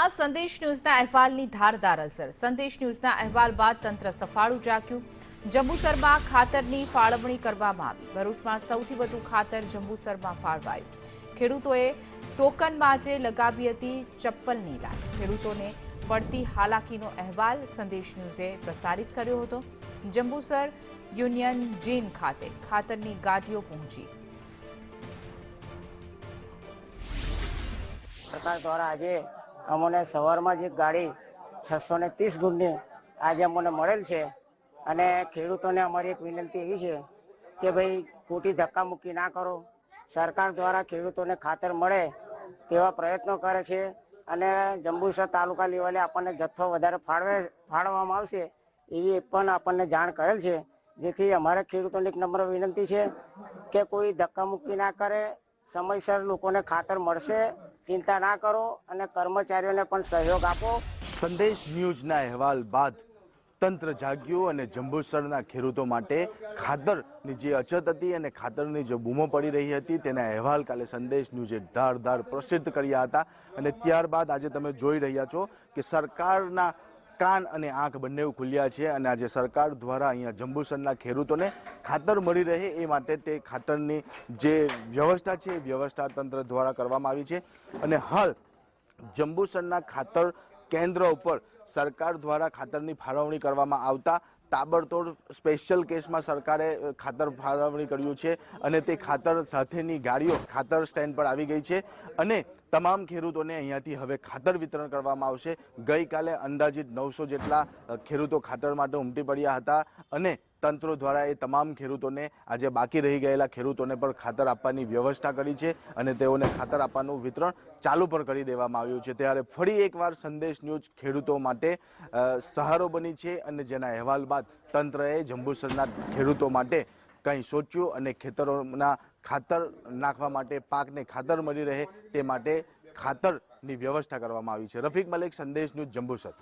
ભરૂચમાં સંદેશ ન્યૂઝના અહેવાલની ધારદાર અસર। સંદેશ ન્યૂઝના અહેવાલ બાદ તંત્ર સફાળું જાગ્યું। જંબુસરમાં ખાતરની ફાળવણી કરવામાં આવી। ભરૂચમાં સૌથી વધુ ખાતર જંબુસરમાં ફાળવાયું। ખેડૂતોએ ટોકનમાં આજે લગાવી હતી ચપ્પલની લાઈન। ખેડૂતોને પડતી હાલાકીનો અહેવાલ સંદેશ ન્યૂઝે પ્રસારિત કર્યો હતો। જંબુસર યુનિયન જીન ખાતે ખાતરની ગાડીઓ પહોંચી। सरकार द्वारा आज अमोने सवार में एक गाड़ी 630 गुणनी आज अमोने मळेल छे अने खेडूतोने अमारी एक विनंती एवी छे के भाई खोटी धक्का मुक्की ना करो। सरकार द्वारा खेडूतोने खातर मळे तेवा प्रयत्नो करे छे अने जंबुसर तालुका लेवले आपने जत्थो वधारे फाळवामां आवशे एवी पण आपने जाण करेल छे। जेथी अमारे खेडूतोने एक नम्र विनंती छे के कोई धक्का मुक्की ना करे, समयसर लोकोने खातर मळशे, चिंता ना करो અને કર્મચારીઓને પણ સહયોગ આપો। સંદેશ ન્યૂઝના અહેવાલ બાદ તંત્ર જાગ્યું અને જંબુસરના ખેડૂતો માટે ખાતરની જે અછત હતી અને ખાતરની જે બૂમો પડી રહી હતી તેના અહેવાલ કાલે સંદેશ ન્યૂઝે ધારદાર પ્રસિદ્ધ કર્યા હતા। અને ત્યારબાદ આજે તમે જોઈ રહ્યા છો કે સરકારના કાન અને આંખ બંને ખુલ્યા છે અને આજે સરકાર દ્વારા અહીંયા જંબુસરના ખેડૂતોને ખાતર મળી રહે એ માટે તે ખાતરની જે વ્યવસ્થા છે એ વ્યવસ્થા તંત્ર દ્વારા કરવામાં આવી છે। અને હાલ જંબુસરના ખાતર કેન્દ્ર ઉપર સરકાર દ્વારા ખાતરની ફાળવણી કરવામાં આવતા તાબડતોડ સ્પેશિયલ કેસમાં સરકારે ખાતર ફાળવણી કર્યું છે અને તે ખાતર સાથેની ગાડીઓ ખાતર સ્ટેન્ડ પર આવી ગઈ છે અને તમામ ખેડૂતોને અહીંયાથી હવે ખાતર વિતરણ કરવામાં આવશે। ગઈકાલે અંદાજિત 900 જેટલા ખેડૂતો ખાતર માટે ઉમટી પડ્યા હતા અને તંત્ર દ્વારા એ તમામ ખેડૂતોને આજે બાકી રહી ગયેલા ખેડૂતોને પણ ખાતર આપવાની વ્યવસ્થા કરી છે અને તેઓને ખાતર આપવાનું વિતરણ ચાલુ પણ કરી દેવામાં આવ્યું છે। ત્યારે ફરી એકવાર સંદેશ ન્યૂઝ ખેડૂતો માટે સહારો બની છે અને જેના અહેવાલ બાદ તંત્રએ જંબુસરના ખેડૂતો માટે કંઈ સોચ્યું અને ખેતરોના ખાતર નાખવા માટે પાકને ખાતર મળી રહે તે માટે ખાતરની વ્યવસ્થા કરવામાં આવી છે। રફીક મલિક, સંદેશ ન્યૂઝ, જંબુસર।